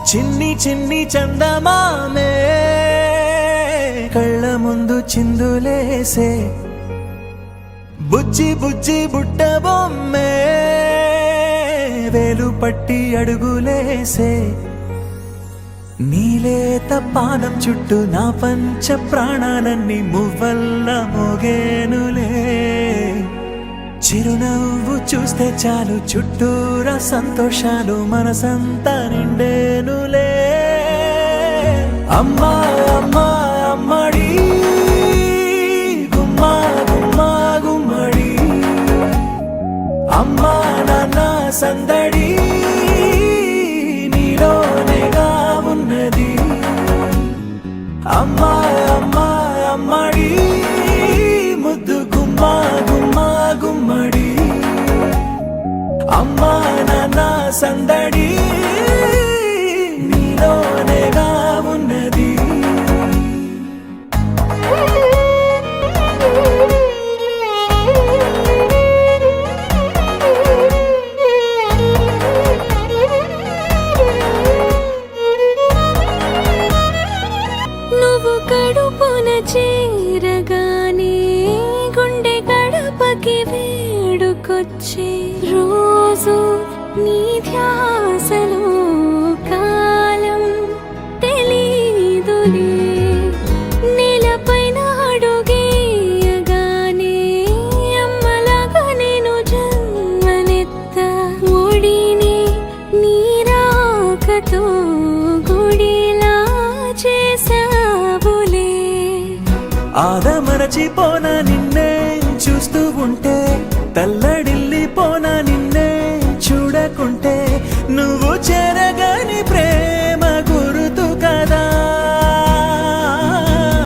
చిన్ని చిన్ని చందమామే కళ్ళ ముందు చిందులేసే బుజ్జి బుజ్జి బుట్ట బొమ్మే వేలు పట్టి అడుగులేసే నీలేత పాదం చుట్టూ నా పంచ ప్రాణాలన్నీ మువ్వల్ల మోగేనులే చిరునవ్వు చూస్తే చాలు చుట్టూరా సంతోషాలు మనసంతా నిండేనులే అమ్మా అమ్మా అమ్మడి గుమ్మా గుమ్మా గుమ్మడి అమ్మా నాన్న సందడి నీలోనేగా ఉన్నది అమ్మా అమ్మా అమ్మడి ముద్దు గుమ్మా గుమ్మా గుమ్మడి అమ్మా నాన్న సందడి నీలోనేగా ఉన్నది నువ్వు కడుపున చేరగానే గుండె గడపకి వేడుకొచ్చే రోజు నీ ధ్యాసలో కాలం తెలీదులే నేలపైన అడుగేయగానే అమ్మలాగా నేను జన్మనెత్త ఒడిని నీ రాకతో గుడిలా చేసావులే ఆదమరచిపోన నిన్నే చూస్తూ ఉంటే తల్లడిల్లిపోన